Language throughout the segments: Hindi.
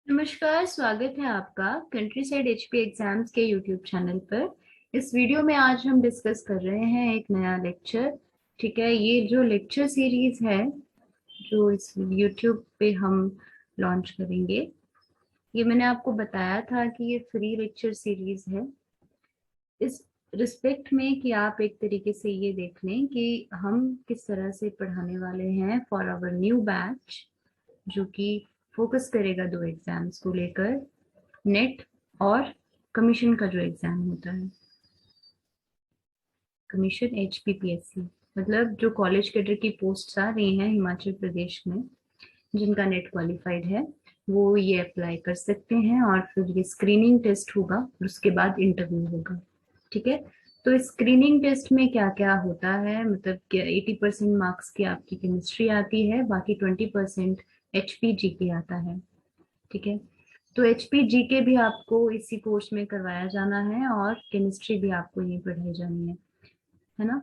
नमस्कार, स्वागत है आपका कंट्री साइड एचपी एग्जाम्स के यूट्यूब चैनल पर। इस वीडियो में आज हम डिस्कस कर रहे हैं एक नया लेक्चर। ठीक है, ये जो लेक्चर सीरीज है जो इस यूट्यूब पे हम लॉन्च करेंगे, ये मैंने आपको बताया था कि ये फ्री लेक्चर सीरीज है। इस रिस्पेक्ट में कि आप एक तरीके से ये देख लें कि हम किस तरह से पढ़ाने वाले हैं फॉर आवर न्यू बैच, जो कि फोकस करेगा दो एग्जाम्स को लेकर, नेट और कमीशन का जो एग्जाम होता है, कमीशन HPPSC। मतलब जो कॉलेज कैडर की पोस्ट आ रही हैं हिमाचल प्रदेश में, जिनका नेट क्वालिफाइड है, वो ये अप्लाई कर सकते हैं और फिर ये स्क्रीनिंग टेस्ट होगा और उसके बाद इंटरव्यू होगा। ठीक है, तो इस स्क्रीनिंग टेस्ट में क्या क्या होता है, मतलब कि 80% मार्क्स की आपकी केमिस्ट्री आती है, बाकी 20% HPGK आता है। ठीक है, तो HPGK भी आपको इसी कोर्स में करवाया जाना है और केमिस्ट्री भी आपको यही पढ़ाई जानी है ना।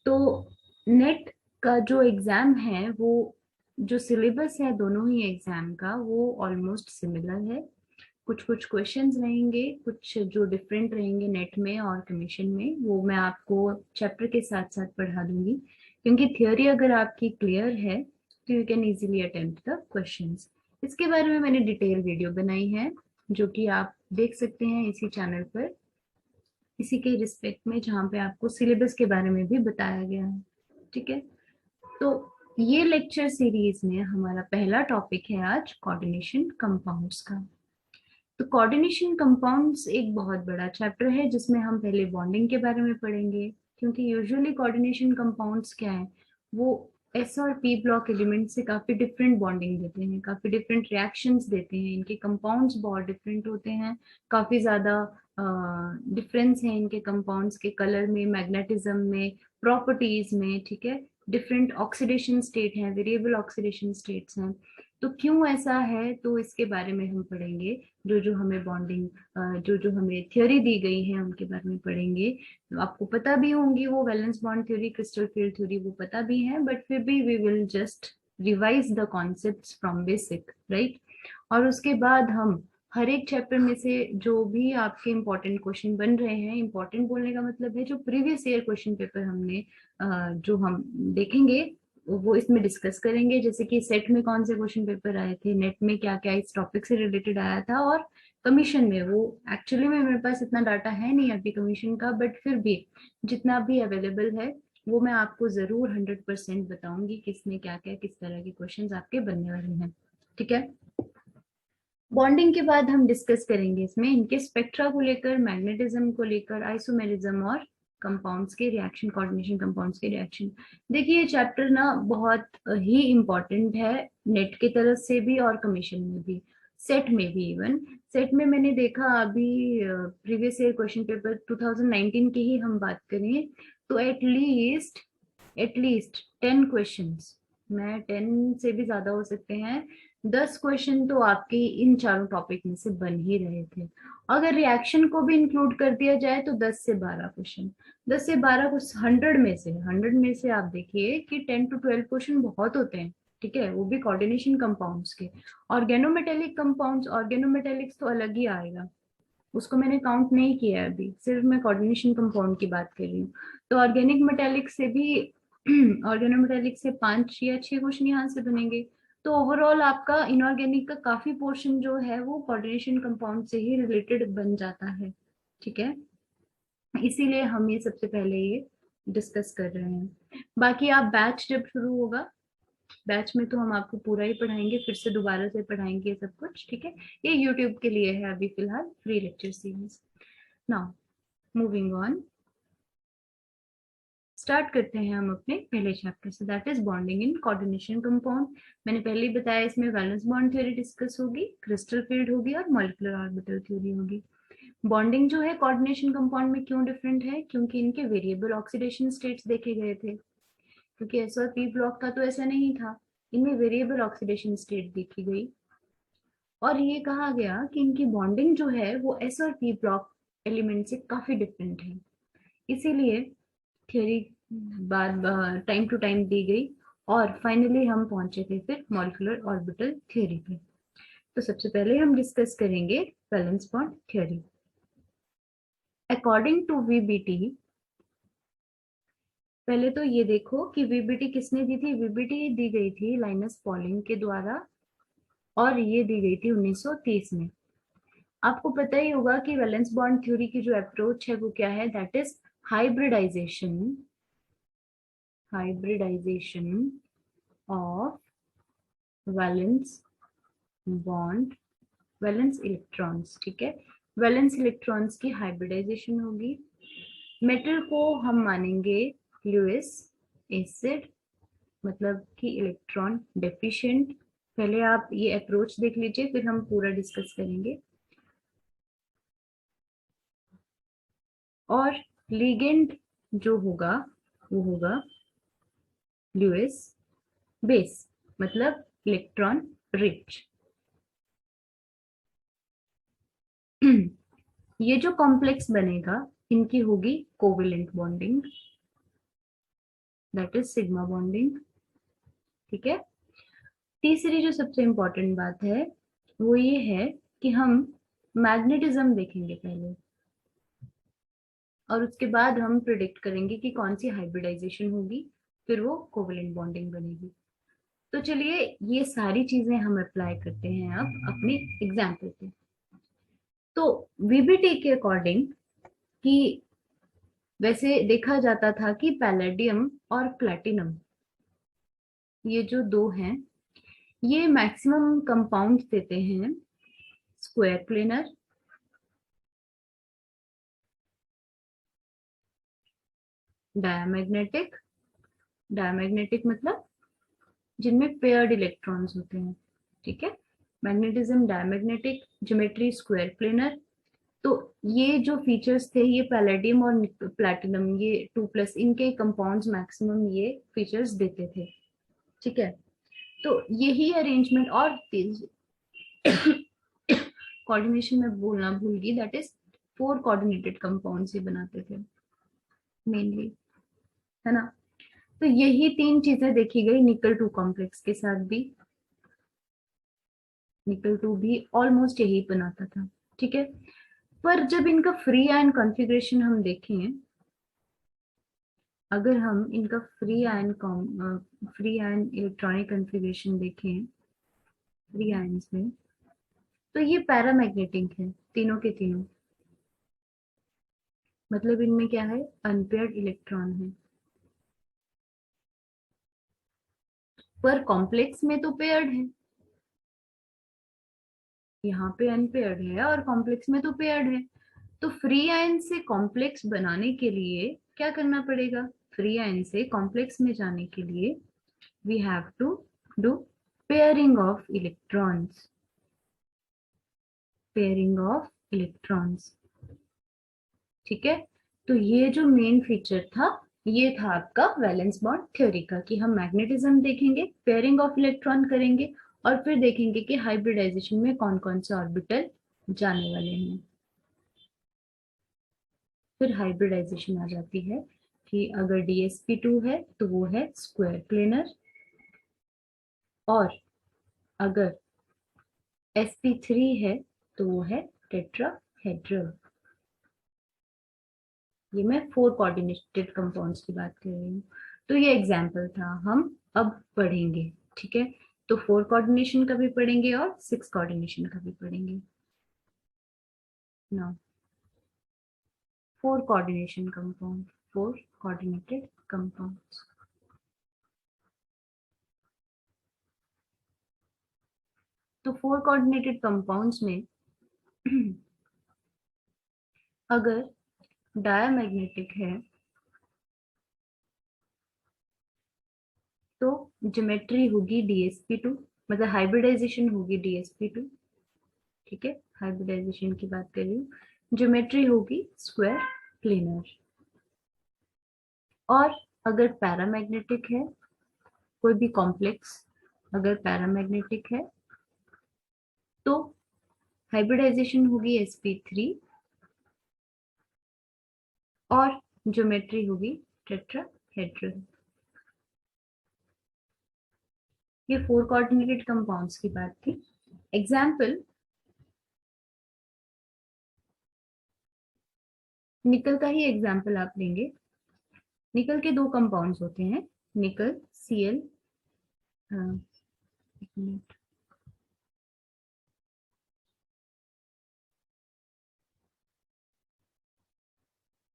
तो नेट का जो एग्जाम है, वो जो सिलेबस है दोनों ही एग्जाम का, वो ऑलमोस्ट सिमिलर है। कुछ कुछ क्वेश्चंस रहेंगे, कुछ जो डिफरेंट रहेंगे नेट में और कमीशन में, वो मैं आपको चैप्टर के साथ साथ पढ़ा दूंगी, क्योंकि थियोरी अगर आपकी क्लियर है तो you can easily attempt the questions. इसके बारे में मैंने डिटेल वीडियो बनाई है, जो कि आप देख सकते हैं इसी चैनल पर, इसी के रिस्पेक्ट में, जहाँ पे आपको सिलेबस के बारे में भी बताया गया है। ठीक है, तो ये लेक्चर सीरीज में हमारा पहला टॉपिक है आज कोऑर्डिनेशन कंपाउंड्स का। तो कोऑर्डिनेशन कंपाउंड्स एक बहुत बड़ा चैप्टर है, जिसमें हम पहले बॉन्डिंग के बारे में पढ़ेंगे, क्योंकि यूजुअली कोऑर्डिनेशन कंपाउंड्स क्या है, वो एस और पी ब्लॉक एलिमेंट से काफी डिफरेंट बॉन्डिंग देते हैं, काफी डिफरेंट रिएक्शंस देते हैं, इनके कंपाउंड्स बहुत डिफरेंट होते हैं, काफी ज्यादा डिफरेंस है इनके कंपाउंड्स के कलर में, मैग्नेटिज्म में, प्रॉपर्टीज में। ठीक है, डिफरेंट ऑक्सीडेशन स्टेट हैं, वेरिएबल ऑक्सीडेशन स्टेट्स हैं। तो क्यों ऐसा है, तो इसके बारे में हम पढ़ेंगे। जो जो हमें बॉन्डिंग, जो जो हमें थ्योरी दी गई है उनके बारे में पढ़ेंगे। तो आपको पता भी होंगी वो valence bond theory, crystal field theory, वो पता भी है, बट फिर भी we will just revise the concepts from basic, right. और उसके बाद हम हर एक चैप्टर में से जो भी आपके इंपॉर्टेंट क्वेश्चन बन रहे हैं, इंपॉर्टेंट बोलने का मतलब है जो प्रीवियस ईयर क्वेश्चन पेपर हमने जो हम देखेंगे, वो इसमें डिस्कस करेंगे। जैसे कि सेट में कौन से क्वेश्चन पेपर आए थे, नेट में क्या क्या इस टॉपिक से रिलेटेड आया था, और कमीशन में, वो एक्चुअली में मेरे पास इतना डाटा है नहीं अभी कमीशन का, बट फिर भी जितना भी अवेलेबल है वो मैं आपको जरूर 100% बताऊंगी किसमें क्या क्या किस तरह के क्वेश्चंस आपके बनने वाले हैं। ठीक है, बॉन्डिंग के बाद हम डिस्कस करेंगे इसमें इनके स्पेक्ट्रा को लेकर, मैग्नेटिज्म को लेकर, आइसोमेरिज्म और कंपाउंड्स के रिएक्शन, कोऑर्डिनेशन कंपाउंड्स के रिएक्शन। देखिए ये चैप्टर ना बहुत ही इम्पोर्टेंट है, नेट की तरफ से भी और कमीशन में भी, सेट में भी। इवन सेट में मैंने देखा अभी प्रीवियस ईयर क्वेश्चन पेपर 2019 की ही हम बात करें, तो एटलीस्ट 10 क्वेश्चंस, मैं 10 से भी ज्यादा हो सकते हैं, 10 क्वेश्चन तो आपके इन चारों टॉपिक में से बन ही रहे थे। अगर रिएक्शन को भी इंक्लूड कर दिया जाए तो 10 से 12 क्वेश्चन, 10 से 12 कुछ 100 में से आप देखिए कि 10 to 12 क्वेश्चन बहुत होते हैं। ठीक है, वो भी कोऑर्डिनेशन कंपाउंड्स के। ऑर्गेनोमेटेलिक कंपाउंड्स, ऑर्गेनोमेटेलिक्स तो अलग ही आएगा, उसको मैंने काउंट नहीं किया है अभी, सिर्फ मैं कोऑर्डिनेशन कंपाउंड की बात कर रही हूँ। तो ऑर्गेनिक मेटेलिक से भी ऑर्गेनोमेटेलिक से 5 या 6 क्वेश्चन यहाँ से बनेंगे। तो ओवरऑल आपका इनऑर्गेनिक का काफी पोर्शन जो है वो कोऑर्डिनेशन कंपाउंड से ही रिलेटेड बन जाता है। ठीक है, इसीलिए हम ये सबसे पहले ये डिस्कस कर रहे हैं। बाकी आप बैच जब शुरू होगा, बैच में तो हम आपको पूरा ही पढ़ाएंगे, फिर से दोबारा से पढ़ाएंगे सब कुछ। ठीक है, ये यूट्यूब के लिए है अभी फिलहाल free lecture series. Now moving on, start करते हैं हम अपने पहले चैप्टर से, that is bonding in coordination compound. मैंने पहले ही बताया इसमें वैलेंस बॉन्ड थ्योरी डिस्कस होगी, क्रिस्टल फील्ड होगी और मॉलिक्यूलर ऑर्बिटल थ्योरी होगी। बॉन्डिंग जो है कोऑर्डिनेशन कंपाउंड में क्यों डिफरेंट है, क्योंकि इनके वेरिएबल ऑक्सीडेशन स्टेट्स देखे गए थे, क्योंकि एस और पी ब्लॉक का तो ऐसा नहीं था, इनमें वेरिएबल ऑक्सीडेशन स्टेट देखी गई। और ये कहा गया कि इनकी बॉन्डिंग जो है वो एस और पी ब्लॉक एलिमेंट से काफी डिफरेंट है। इसीलिए थ्योरी बार बार टाइम टू टाइम दी गई और फाइनली हम पहुंचे थे फिर मॉलिक्यूलर ऑर्बिटल थ्योरी पे। तो सबसे पहले हम डिस्कस करेंगे valence bond theory. According to VBT, पहले तो ये देखो कि वीबीटी किसने दी थी। वीबीटी दी गई थी लाइनस पॉलिंग के द्वारा और ये दी गई थी 1930 में। आपको पता ही होगा कि वैलेंस बॉन्ड थ्योरी की जो अप्रोच है वो क्या है, that is hybridisation, hybridisation of valence bond, valence electrons. ठीक है, वैलेंस इलेक्ट्रॉन्स की हाइब्रिडाइजेशन होगी। मेटल को हम मानेंगे लुईस एसिड, मतलब कि इलेक्ट्रॉन डेफिशिएंट। पहले आप ये अप्रोच देख लीजिए, फिर हम पूरा डिस्कस करेंगे। और लिगेंड जो होगा वो होगा लुईस बेस, मतलब इलेक्ट्रॉन रिच। ये जो कॉम्प्लेक्स बनेगा इनकी होगी covalent bonding, that is sigma bonding. ठीक है, तीसरी जो सबसे इंपॉर्टेंट बात है वो ये है कि हम मैग्नेटिज्म देखेंगे पहले, और उसके बाद हम प्रिडिक्ट करेंगे कि कौन सी हाइब्रिडाइजेशन होगी, फिर वो कोवेलेंट बॉन्डिंग बनेगी। तो चलिए ये सारी चीजें हम अप्लाई करते हैं अब अपने एग्जाम्पल पे। तो वीबीटी के अकॉर्डिंग, कि वैसे देखा जाता था कि पैलेडियम और प्लैटिनम, ये जो दो हैं, ये मैक्सिमम कंपाउंड देते हैं स्क्वायर प्लेनर, डायमैग्नेटिक, डायमैग्नेटिक मतलब जिनमें पेयर्ड इलेक्ट्रॉन्स होते हैं। ठीक है, magnetism, diamagnetic, geometry square planar. तो ये जो फीचर्स थे, ये पैलेडियम और प्लैटिनम, ये 2+, इनके कंपाउंड्स मैक्सिमम ये फीचर्स देते थे। ठीक है, तो यही अरेंजमेंट और कोऑर्डिनेशन में बोलना भूल गई, दैट इज 4 कोऑर्डिनेटेड कंपाउंड्स ही बनाते थे मेनली, है ना। तो यही 3 चीजें देखी गई निकल 2 कॉम्प्लेक्स के साथ भी। निकल 2 भी ऑलमोस्ट यही बनाता था। ठीक है, पर जब इनका फ्री आयन कॉन्फ़िगरेशन हम देखें, अगर हम इनका फ्री आयन इलेक्ट्रॉनिक कॉन्फ़िगरेशन देखें फ्री आयंस में, तो ये पैरामैग्नेटिक है तीनों के तीनों, मतलब इनमें क्या है, अनपेयर्ड इलेक्ट्रॉन है। पर कॉम्प्लेक्स में तो पेयर्ड है, यहाँ पे अनपेयर्ड है और कॉम्प्लेक्स में तो पेयर्ड है। तो फ्री आयन से कॉम्प्लेक्स बनाने के लिए क्या करना पड़ेगा, फ्री आयन से कॉम्प्लेक्स में जाने के लिए we have to do pairing of electrons, pairing of electrons. ठीक है, तो ये जो मेन फीचर था, ये था आपका वैलेंस बॉन्ड थ्योरी का, कि हम मैग्नेटिज्म देखेंगे, पेयरिंग ऑफ इलेक्ट्रॉन करेंगे, और फिर देखेंगे कि हाइब्रिडाइजेशन में कौन कौन से ऑर्बिटल जाने वाले हैं। फिर हाइब्रिडाइजेशन आ जाती है कि अगर DsP2 है तो वो है स्क्वायर प्लेनर, और अगर sp3 है तो वो है टेट्राहेड्रल। ये मैं 4 कोऑर्डिनेटेड कंपाउंड्स की बात कर रही हूँ। तो ये एग्जाम्पल था, हम अब पढ़ेंगे। ठीक है, तो 4 कोऑर्डिनेशन का भी पढ़ेंगे और 6 कोऑर्डिनेशन का भी पढ़ेंगे ना। 4 कोऑर्डिनेशन कंपाउंड, 4 कोऑर्डिनेटेड कंपाउंड्स। तो 4 कोऑर्डिनेटेड कंपाउंड्स में अगर डायमैग्नेटिक है तो ज्योमेट्री होगी DsP2, मतलब हाइब्रिडाइजेशन होगी DsP2। ठीक है, हाइब्रिडाइजेशन की बात कर रही हूँ। ज्योमेट्री होगी स्क्वायर प्लेनर। और अगर पैरामैग्नेटिक है, कोई भी कॉम्प्लेक्स अगर पैरामैग्नेटिक है तो हाइब्रिडाइजेशन होगी sp3, और ज्योमेट्री होगी टेट्राहेड्रल। ये 4 कोऑर्डिनेटेड कंपाउंड्स की बात थी। एग्जाम्पल, निकल का ही एग्जाम्पल आप लेंगे। निकल के दो कंपाउंड्स होते हैं, निकल Cl, एक मिनट,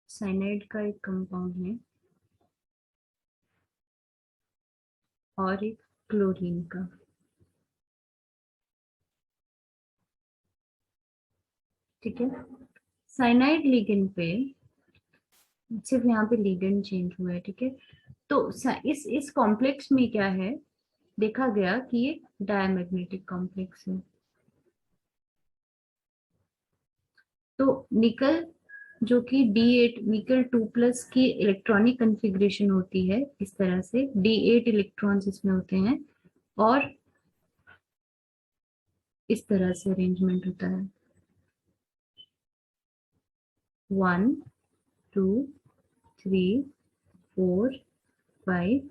साइनाइड का एक कंपाउंड है और एक क्लोरीन का। ठीक है, साइनाइड लिगेंड पे सिर्फ यहाँ पे लिगेंड चेंज हुआ है। ठीक है, तो इस कॉम्प्लेक्स में क्या है, देखा गया कि ये डायमैग्नेटिक कॉम्प्लेक्स है। तो निकल जो कि D8 निकल 2+ की इलेक्ट्रॉनिक कन्फिग्रेशन होती है, इस तरह से D8 इलेक्ट्रॉन्स इसमें होते हैं और इस तरह से अरेंजमेंट होता है, 1 2 3 4 5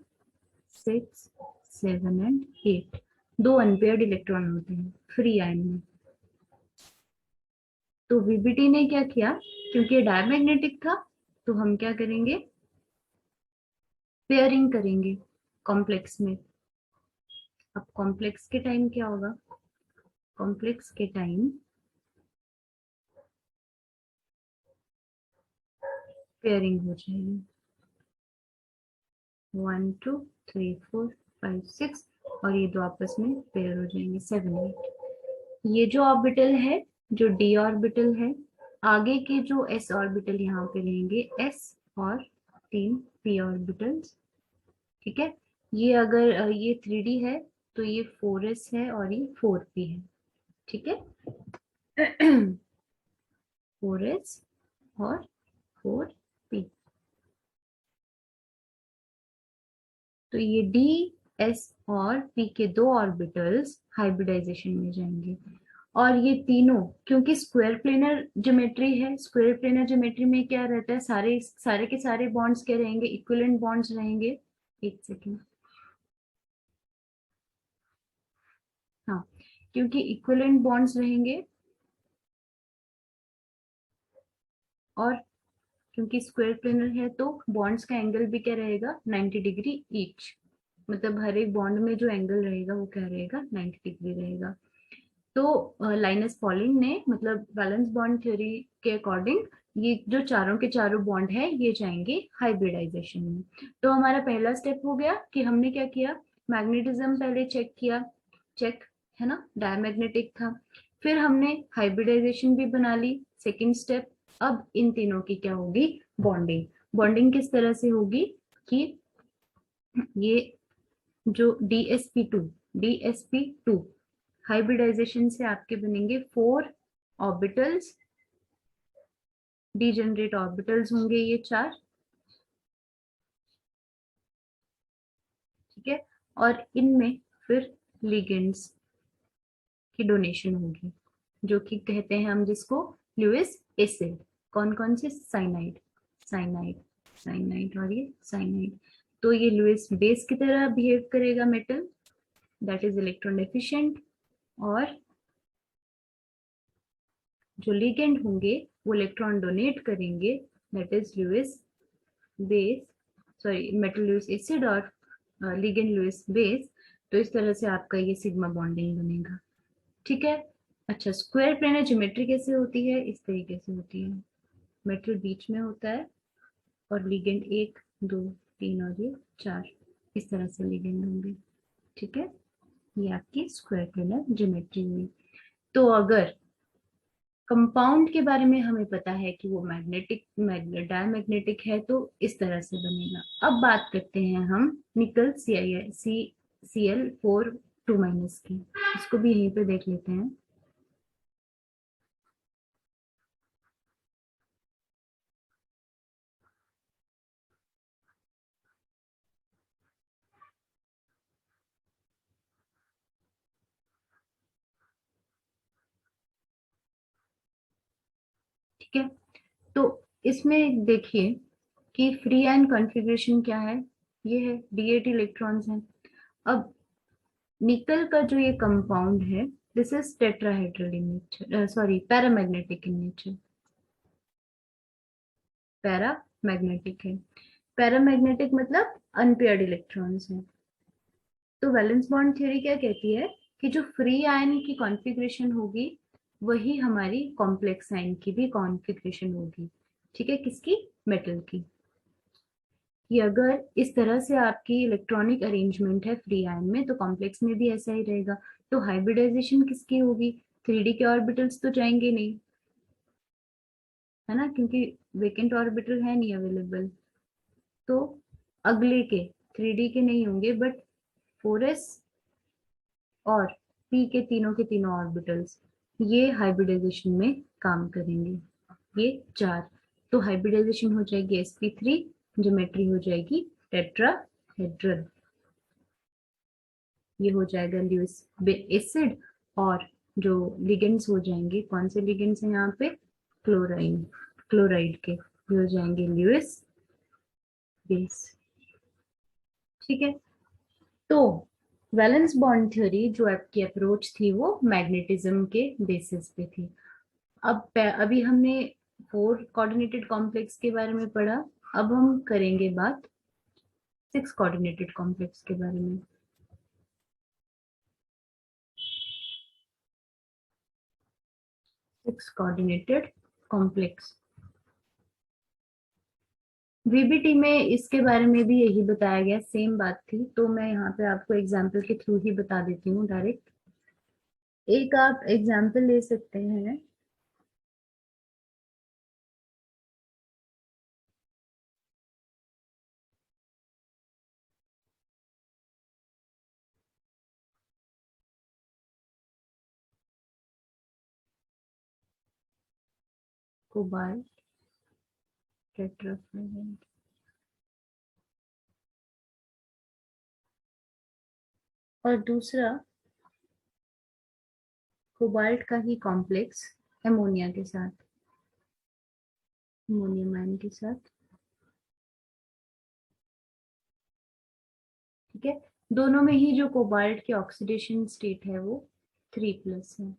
6 7 एंड 8। दो अनपेयर्ड इलेक्ट्रॉन होते हैं फ्री आयन में। तो VBT ने क्या किया, क्योंकि ये डायमैग्नेटिक था, तो हम क्या करेंगे, पेयरिंग करेंगे कॉम्प्लेक्स में। अब कॉम्प्लेक्स के टाइम क्या होगा, कॉम्प्लेक्स के टाइम पेयरिंग हो जाएगी, 1 2 3 4 5 6, और ये दो आपस में पेयर हो जाएंगे 7 8। ये जो ऑर्बिटल है, जो D ऑर्बिटल है, आगे के जो S ऑर्बिटल यहाँ पे लेंगे, S और 3 P ऑर्बिटल्स। ठीक है, ये अगर ये 3D है तो ये 4s है और ये 4p है। ठीक है, 4s और 4p। तो ये D S और P के दो ऑर्बिटल्स हाइब्रिडाइजेशन में जाएंगे। और ये तीनों, क्योंकि स्क्वायर प्लेनर ज्योमेट्री है, स्क्वायर प्लेनर ज्योमेट्री में क्या रहता है, सारे सारे के सारे बॉन्ड्स क्या रहेंगे, इक्विवेलेंट बॉन्ड्स रहेंगे। एक सेकेंड, हाँ, क्योंकि इक्विवेलेंट बॉन्ड्स रहेंगे और क्योंकि स्क्वायर प्लेनर है तो बॉन्ड्स का एंगल भी क्या रहेगा, 90 डिग्री ईच। मतलब हर एक बॉन्ड में जो एंगल रहेगा वो क्या रहेगा, 90 डिग्री रहेगा। तो लाइनस पॉलिंग ने, मतलब वैलेंस बॉन्ड थ्योरी के अकॉर्डिंग, ये जो चारों के चारों बॉन्ड है ये जाएंगे हाइब्रिडाइजेशन में। तो हमारा पहला स्टेप हो गया कि हमने क्या किया, मैग्नेटिज्म पहले चेक किया, चेक है ना, डायमैग्नेटिक था। फिर हमने हाइब्रिडाइजेशन भी बना ली, सेकेंड स्टेप। अब इन तीनों की क्या होगी, बॉन्डिंग। बॉन्डिंग किस तरह से होगी कि ये जो DsP2 हाइब्रिडाइजेशन से आपके बनेंगे 4 ऑर्बिटल्स, डीजेनरेट ऑर्बिटल्स होंगे ये 4। ठीक है, और इनमें फिर लिगेंड्स की डोनेशन होगी, जो कि कहते हैं हम जिसको लुईस एसिड। कौन कौन से, साइनाइड, साइनाइड, साइनाइड और ये साइनाइड। तो ये लुईस बेस की तरह बिहेव करेगा metal, that is electron deficient. और जो लिगेंड होंगे वो इलेक्ट्रॉन डोनेट करेंगे, that is Lewis base, sorry metal Lewis acid और लिगेंड लुईस बेस। तो इस तरह से आपका ये सिग्मा बॉन्डिंग बनेगा। ठीक है, अच्छा, स्क्वायर प्लेनर ज्योमेट्री कैसे होती है, इस तरीके से होती है, मेटल बीच में होता है और लिगेंड 1 2 3 और ये 4, इस तरह से लिगेंड होंगे। ठीक है, ये आपकी स्क्वायर प्लेनर ज्योमेट्री हुई। तो अगर कंपाउंड के बारे में हमें पता है कि वो मैग्नेटिक डायमैग्नेटिक है, तो इस तरह से बनेगा। अब बात करते हैं हम निकल Cl4 2- की, इसको भी यहीं पे देख लेते हैं। ठीक है, तो इसमें देखिए कि फ्री एंड कॉन्फ़िगरेशन क्या है, ये है D8 इलेक्ट्रॉन्स हैं। अब निकल का जो ये कंपाउंड है, this is tetrahedral in nature, sorry paramagnetic in nature, paramagnetic है। पैरामैग्नेटिक मतलब अनपेयर्ड इलेक्ट्रॉन्स है। तो वैलेंस बॉन्ड थ्योरी क्या कहती है कि जो फ्री आयन की कॉन्फ़िगरेशन होगी वही हमारी कॉम्प्लेक्स आयन की भी कॉन्फ़िगरेशन होगी। ठीक है, किसकी? मेटल की। कि अगर इस तरह से आपकी इलेक्ट्रॉनिक अरेंजमेंट है फ्री आयन में, तो कॉम्प्लेक्स में भी ऐसा ही रहेगा। तो हाइब्रिडाइजेशन किसकी होगी? 3D के ऑर्बिटल्स तो जाएंगे नहीं, है ना, क्योंकि वेकेंट ऑर्बिटल है नहीं अवेलेबल। तो अगले के 3D के नहीं होंगे, बट 4s और p के तीनों ऑर्बिटल्स ये हाइब्रिडाइजेशन में काम करेंगे, ये चार। तो हाइब्रिडाइजेशन हो जाएगी sp3, ज्योमेट्री हो जाएगी टेट्राहेड्रल। ये हो जाएगा ल्यूइस एसिड। और जो लिगेंड्स हो जाएंगे, कौन से लिगेंड्स हैं यहाँ पे? क्लोराइन, क्लोराइड के, ये हो जाएंगे ल्यूइस बेस। ठीक है। तो वैलेंस बॉन्ड थ्योरी जो आपकी अप्रोच थी वो मैग्नेटिज्म के बेसिस पे थी। अभी हमने 4 कोऑर्डिनेटेड कॉम्प्लेक्स के बारे में पढ़ा। अब हम करेंगे बात 6 कोऑर्डिनेटेड कॉम्प्लेक्स के बारे में। 6 कोऑर्डिनेटेड कॉम्प्लेक्स, वीबीटी में इसके बारे में भी यही बताया गया, सेम बात थी। तो मैं यहाँ पे आपको एग्जाम्पल के थ्रू ही बता देती हूँ डायरेक्ट। एक आप एग्जाम्पल ले सकते हैं। कोबाल्ट टेट्राफ्लोराइड, और दूसरा कोबाल्ट का ही कॉम्प्लेक्स अमोनिया के साथ, अमोनियम आयन के साथ। ठीक है। दोनों में ही जो कोबाल्ट की ऑक्सीडेशन स्टेट है वो 3+ है।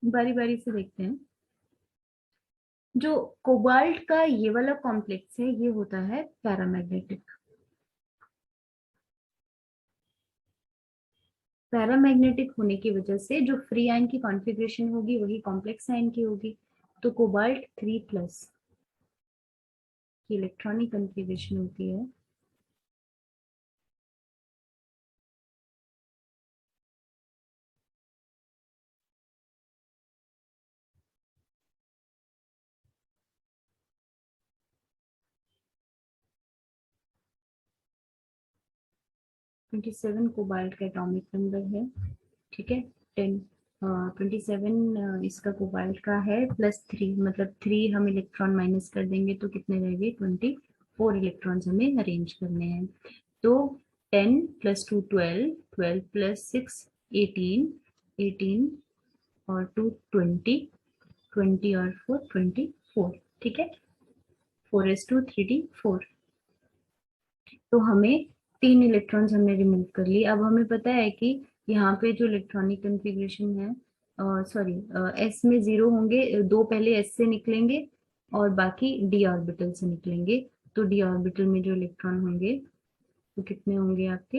बारी बारी से देखते हैं। जो कोबाल्ट का ये वाला कॉम्प्लेक्स है ये होता है पैरामैग्नेटिक। पैरामैग्नेटिक होने की वजह से जो फ्री आयन की कॉन्फ़िगरेशन होगी वही कॉम्प्लेक्स आयन की होगी। तो कोबाल्ट 3+ की इलेक्ट्रॉनिक कॉन्फ़िगरेशन होती है। ट्वेंटी सेवन कोबाल्ट का एटॉमिक नंबर है। ठीक है। 10, 27 इसका कोबाल्ट का है, +3, मतलब 3 हम इलेक्ट्रॉन माइनस कर देंगे तो कितने रह गए? 24 इलेक्ट्रॉन्स हमें अरेंज करने हैं। तो 10 + 2 12, 12 + 6 18, 18 और 2 20, 20 और 4 24। ठीक है। 4s2 3d4। तो हमें 3 इलेक्ट्रॉन्स हमने रिमूव कर लिए। अब हमें पता है कि यहाँ पे जो इलेक्ट्रॉनिक कन्फिग्रेशन है, सॉरी, एस में 0 होंगे, 2 पहले एस से निकलेंगे और बाकी डी ऑर्बिटल से निकलेंगे। तो डी ऑर्बिटल में जो इलेक्ट्रॉन होंगे वो कितने होंगे आपके?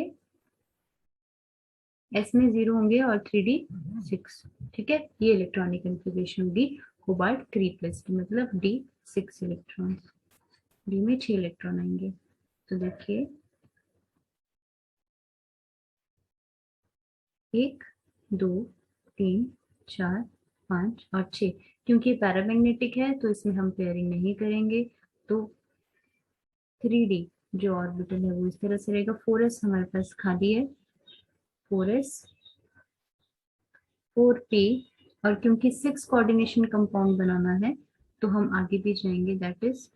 एस में 0 होंगे और 3d6। ठीक है। ये इलेक्ट्रॉनिक कन्फिग्रेशन होगी कोबाल्ट 3+ की, मतलब D6 इलेक्ट्रॉन। डी में 6 इलेक्ट्रॉन आएंगे। तो देखिए, 1 2 3 4 5 और 6। क्योंकि पैरामैग्नेटिक है तो इसमें हम पेयरिंग नहीं करेंगे। तो 3D जो ऑर्बिटल है वो इस तरह से रहेगा। 4s हमारे पास खाली है, 4s 4p। और क्योंकि 6 कोऑर्डिनेशन कंपाउंड बनाना है तो हम आगे भी जाएंगे, दैट इज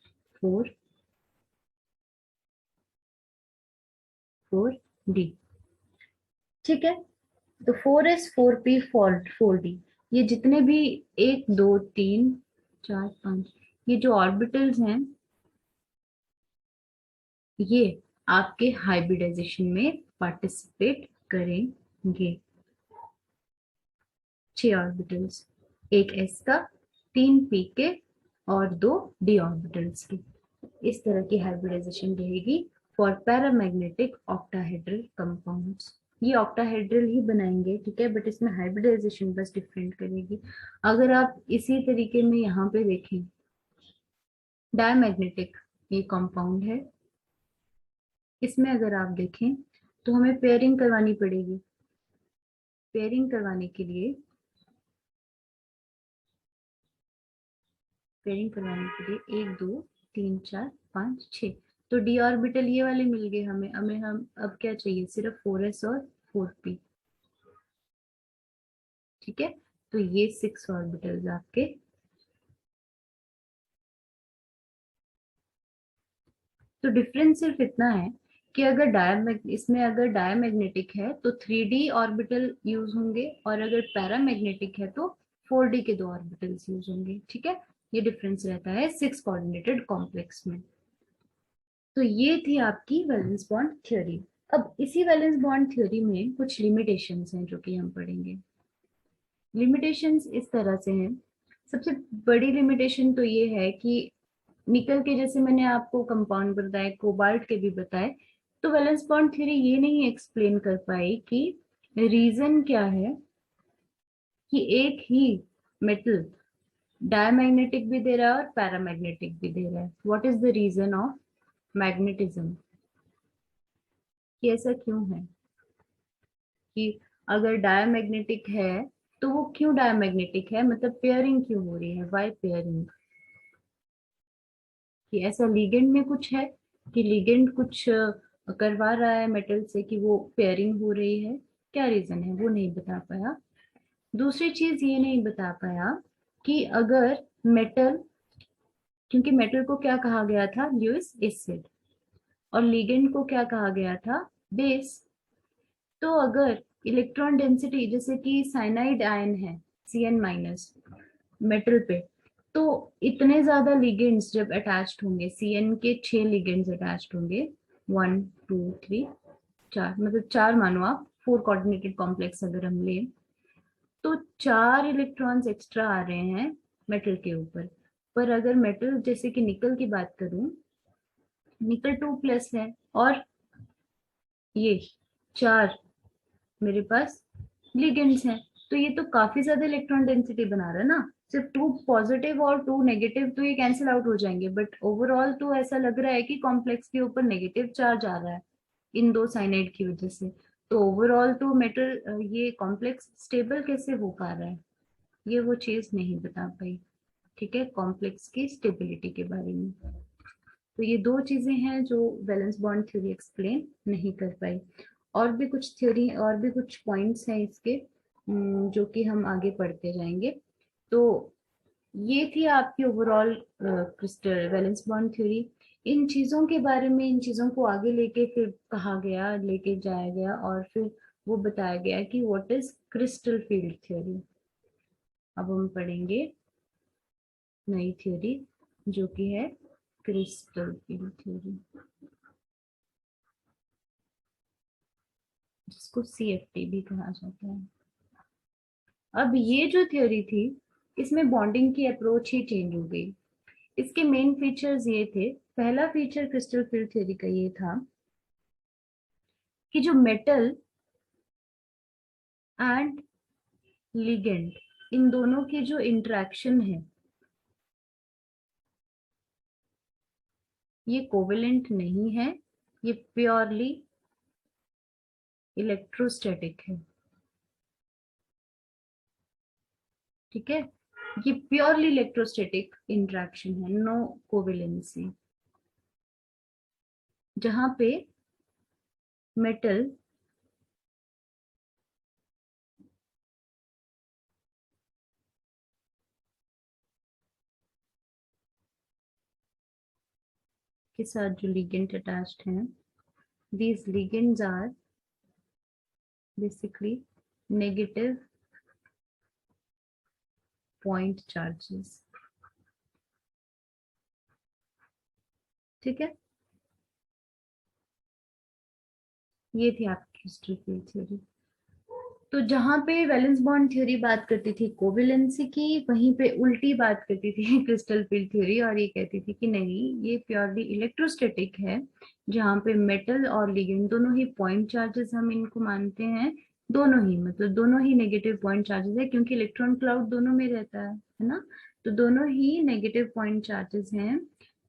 4d। ठीक है। तो 4s 4p 4d, ये जितने भी 1 2 3 4 5 ये जो ऑर्बिटल्स हैं ये आपके हाइब्रिडाइजेशन में पार्टिसिपेट करेंगे। 6 ऑर्बिटल्स, एक s का, 3 p के और 2 d ऑर्बिटल्स की। इस तरह की हाइब्रिडाइजेशन रहेगी फॉर पैरामैग्नेटिक ऑक्टाहेड्रल कंपाउंड्स। ये ऑक्टाहेड्रल ही बनाएंगे, ठीक है, बट इसमें हाइब्रिडाइजेशन बस डिफरेंट करेगी। अगर आप इसी तरीके में यहाँ पे देखें, डायमैग्नेटिक ये कंपाउंड है, इसमें अगर आप देखें तो हमें पेयरिंग करवानी पड़ेगी। पेयरिंग करवाने के लिए, पेयरिंग करवाने के लिए 1 2 3 4 5 6, तो डी ऑर्बिटल ये वाले मिल गए हमें। हमें हम अब क्या चाहिए, सिर्फ 4s और 4p। ठीक है, तो ये 6 ऑर्बिटल्स आपके। तो डिफरेंस सिर्फ इतना है कि अगर इसमें अगर डायमैग्नेटिक है तो 3d ऑर्बिटल यूज होंगे, और अगर पैरामैग्नेटिक है तो 4d के 2 ऑर्बिटल्स यूज होंगे। ठीक है, ये डिफरेंस रहता है 6 कोऑर्डिनेटेड कॉम्प्लेक्स में। तो ये थी आपकी वैलेंस बॉन्ड थ्योरी। अब इसी वैलेंस बॉन्ड थ्योरी में कुछ लिमिटेशंस हैं जो कि हम पढ़ेंगे। लिमिटेशंस इस तरह से हैं। सबसे बड़ी लिमिटेशन तो ये है कि निकल के, जैसे मैंने आपको कंपाउंड बताए, कोबाल्ट के भी बताए, तो वैलेंस बॉन्ड थ्योरी ये नहीं एक्सप्लेन कर पाई कि रीजन क्या है कि एक ही मेटल डायमैग्नेटिक भी दे रहा है और पैरामैग्नेटिक भी दे रहा है। What is the reason of magnetism, कि ऐसा क्यों है कि अगर डायमैग्नेटिक है तो वो क्यों डायमैग्नेटिक है, मतलब पेयरिंग क्यों हो रही है, वाई पेयरिंग? कि ऐसा लिगेंड में कुछ है, कि लिगेंड कुछ करवा रहा है मेटल से कि वो पेयरिंग हो रही है, क्या रीजन है वो नहीं बता पाया। दूसरी चीज ये नहीं बता पाया कि अगर मेटल, क्योंकि मेटल को क्या कहा गया था, ल्यूइस एसिड, और लिगेंड को क्या कहा गया था, बेस। तो अगर इलेक्ट्रॉन डेंसिटी, जैसे कि साइनाइड आयन है Cn माइनस मेटल पे, तो इतने ज्यादा लिगेंड्स जब अटैच्ड होंगे, Cn के 6 लिगेंड्स अटैच्ड होंगे, 1 2 3 4, मतलब 4 मानो आप, 4 कोऑर्डिनेटेड कॉम्प्लेक्स अगर हम लें, तो 4 इलेक्ट्रॉन्स एक्स्ट्रा आ रहे हैं मेटल के ऊपर। पर अगर मेटल, जैसे कि निकल की बात करूं, निकल 2 प्लस है, और ये 4 मेरे पास लिगेंड्स हैं, तो ये तो काफी ज्यादा इलेक्ट्रॉन डेंसिटी बना रहा है ना। सिर्फ 2 पॉजिटिव और 2 नेगेटिव तो ये कैंसिल आउट हो जाएंगे, बट ओवरऑल तो ऐसा लग रहा है कि कॉम्प्लेक्स के ऊपर नेगेटिव चार्ज आ रहा है इन 2 साइनाइड की वजह से। तो ओवरऑल तो मेटल, ये कॉम्प्लेक्स स्टेबल कैसे हो पा रहा है, ये वो चीज नहीं बता पाई। ठीक है, कॉम्प्लेक्स की स्टेबिलिटी के बारे में। तो ये 2 चीजें हैं जो वैलेंस बॉन्ड थ्योरी एक्सप्लेन नहीं कर पाई। और भी कुछ थ्योरी, और भी कुछ पॉइंट्स हैं इसके, जो कि हम आगे पढ़ते जाएंगे। तो ये थी आपकी overall crystal valence bond theory. इन चीजों के बारे में, इन चीजों को आगे लेके फिर कहा गया, लेके जाया गया, और फिर वो बताया गया कि what is crystal field theory. अब हम पढ़ेंगे नई थ्योरी जो कि है क्रिस्टल फील्ड थ्योरी, जिसको CFT भी कहा जाता है। अब ये जो थ्योरी थी, इसमें बॉन्डिंग की अप्रोच ही चेंज हो गई। इसके मेन फीचर्स ये थे। पहला फीचर क्रिस्टल फील्ड थ्योरी का ये था कि जो मेटल एंड लिगेंड, इन दोनों की जो इंटरेक्शन है, ये कोवेलेंट नहीं है, ये प्योरली इलेक्ट्रोस्टैटिक है। ठीक है, ये प्योरली इलेक्ट्रोस्टैटिक इंटरेक्शन है, नो कोवेलेंसी। जहां पे मेटल के साथ जो लिगेंड अटैच्ड हैं, these ligands are basically negative point charges। ठीक है, ये थी आपकी क्रिस्टल फील्ड थ्योरी। तो जहां पे वैलेंस बॉन्ड थ्योरी बात करती थी कोवेलेंसी की, वहीं पे उल्टी बात करती थी क्रिस्टल फील्ड थ्योरी, और ये कहती थी कि नहीं, ये प्योरली इलेक्ट्रोस्टैटिक है, जहाँ पे मेटल और लिगेंड दोनों ही पॉइंट चार्जेस हम इनको मानते हैं। दोनों ही, मतलब दोनों ही नेगेटिव पॉइंट चार्जेस है, क्योंकि इलेक्ट्रॉन क्लाउड दोनों में रहता है ना। तो दोनों ही नेगेटिव पॉइंट चार्जेस हैं।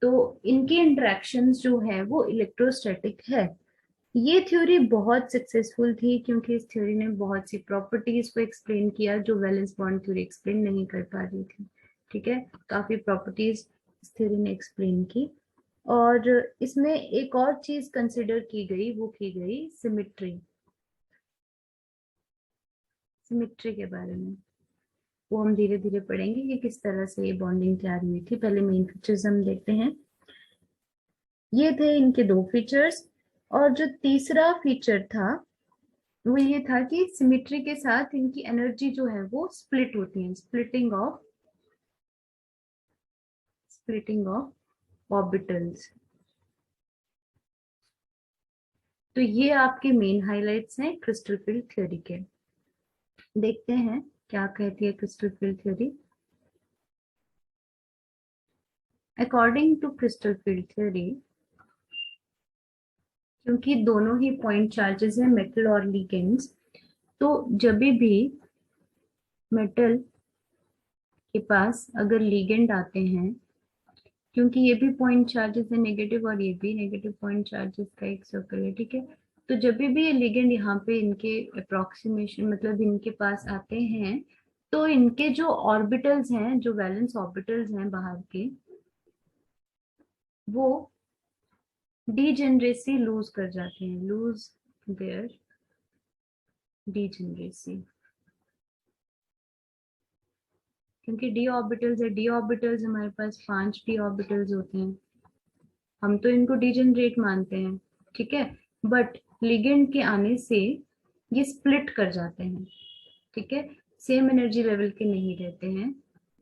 तो इनके इंटरेक्शंस जो है वो इलेक्ट्रोस्टैटिक है। ये थ्योरी बहुत सक्सेसफुल थी, क्योंकि इस थ्योरी ने बहुत सी प्रॉपर्टीज को एक्सप्लेन किया जो वैलेंस बॉन्ड थ्योरी एक्सप्लेन नहीं कर पा रही थी। ठीक है, काफी प्रॉपर्टीज इस थ्योरी ने एक्सप्लेन की। और इसमें एक और चीज कंसिडर की गई, वो की गई सिमिट्री। सिमिट्री के बारे में वो हम धीरे धीरे पढ़ेंगे कि किस तरह से ये बॉन्डिंग तैयार हुई थी। पहले मेन फीचर्स हम देखते हैं। ये थे इनके दो फीचर्स। और जो तीसरा फीचर था वो ये था कि सिमिट्री के साथ इनकी एनर्जी जो है वो स्प्लिट होती है, स्प्लिटिंग ऑफ ऑर्बिटल्स। तो ये आपके मेन हाइलाइट्स हैं क्रिस्टल फील्ड थ्योरी के। देखते हैं क्या कहती है crystal field theory. According to crystal field theory, क्योंकि दोनों ही पॉइंट चार्जेस हैं मेटल और लिगेंड्स, तो जब भी मेटल के पास अगर लिगेंड आते हैं, क्योंकि ये भी पॉइंट चार्जेस है नेगेटिव और ये भी नेगेटिव पॉइंट चार्जेस का एक सर्कल है, ठीक है। तो जब भी ये लिगेंड यहाँ पे इनके अप्रोक्सीमेशन, मतलब इनके पास आते हैं, तो इनके जो ऑर्बिटल्स हैं, जो वैलेंस ऑर्बिटल्स हैं बाहर के, वो डीजेनरेसी लूज कर जाते हैं, लूज देयर डीजेनरेसी। क्योंकि डी ऑर्बिटल्स है, डी ऑर्बिटल्स हमारे पास 5 डी ऑर्बिटल्स होते हैं, हम तो इनको डिजेनरेट मानते हैं, ठीक है। बट लिगेंड के आने से ये स्प्लिट कर जाते हैं, ठीक है। सेम एनर्जी लेवल के नहीं रहते हैं।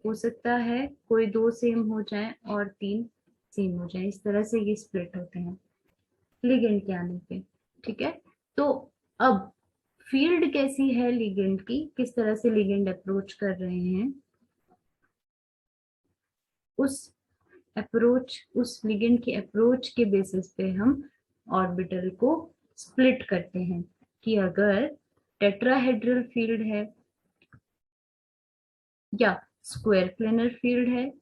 हो सकता है कोई 2 सेम हो जाए और 3 सेम हो जाए, इस तरह से ये स्प्लिट होते हैं लिगेंड के आने पे, ठीक है। तो अब फील्ड कैसी है लिगेंड की, किस तरह से लिगेंड अप्रोच कर रहे हैं, उस उस लिगेंड के अप्रोच के बेसिस पे हम ऑर्बिटल को स्प्लिट करते हैं, कि अगर टेट्राहेड्रल फील्ड है या स्क्वायर प्लेनर फील्ड है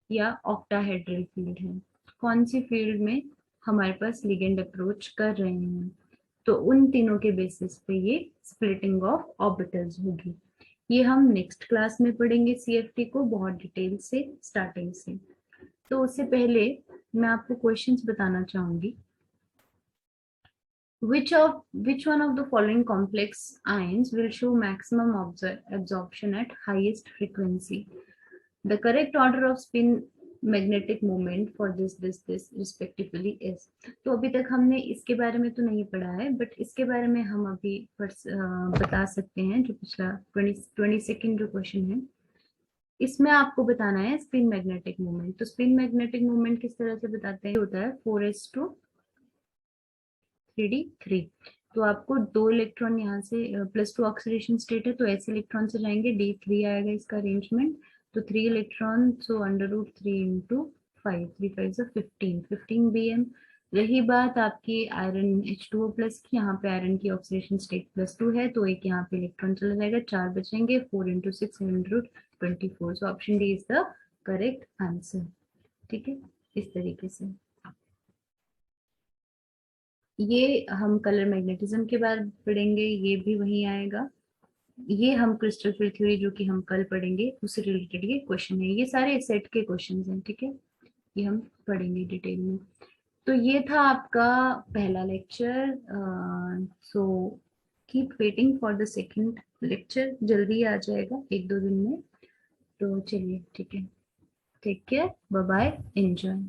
या ऑक्टाहेड्रल फील्ड है, कौन सी फील्ड में हमारे पास लिगेंड अप्रोच कर रहे हैं, तो उन तीनों के बेसिस पे ये स्प्लिटिंग ऑफ ऑर्बिटल्स होगी। ये हम नेक्स्ट क्लास में पढ़ेंगे सीएफटी को बहुत डिटेल से, स्टार्टिंग से। तो उससे पहले मैं आपको क्वेश्चंस बताना चाहूंगी। Which one of the following complex ions will show maximum absorption at highest frequency? The correct order of spin magnetic moment for this respectively is. तो अभी तक हमने इसके बारे में तो नहीं पढ़ा है, बट इसके बारे में हम अभी बता सकते हैं। जो पिछला 22nd जो क्वेश्चन है, इसमें आपको बताना है स्पिन मैग्नेटिक मोमेंट। तो स्पिन मैग्नेटिक मोमेंट किस तरह से बताते हैं, होता है 4s2 3d3। तो आपको 2 इलेक्ट्रॉन यहाँ से +2 ऑक्सीडेशन स्टेट है, तो ऐसे इलेक्ट्रॉन से जाएंगे, D3 आएगा इसका अरेंजमेंट। तो 3 इलेक्ट्रॉन, सो √3 इंटू 5, 3 5 से 15 BM। रही बात आपकी आयरन H2O प्लस की, यहाँ पे आयरन की ऑक्सीडेशन स्टेट +2 है, तो एक यहाँ पे इलेक्ट्रॉन चला जाएगा, 4 बचेंगे, 4 into 6 √24। So option D is the correct answer, ठीक है। इस तरीके से ये हम कलर मैग्नेटिज्म के बाद पढ़ेंगे, ये भी वहीं आएगा। ये हम क्रिस्टल फील्ड थ्योरी जो कि हम कल पढ़ेंगे उससे रिलेटेड ये क्वेश्चन है, ये सारे सेट के क्वेश्चन हैं, ठीक है। ये हम पढ़ेंगे डिटेल में। तो ये था आपका पहला lecture. So keep waiting for the second lecture, जल्दी आ जाएगा 1-2 दिन में। तो चलिए, ठीक है, take care, bye bye, enjoy.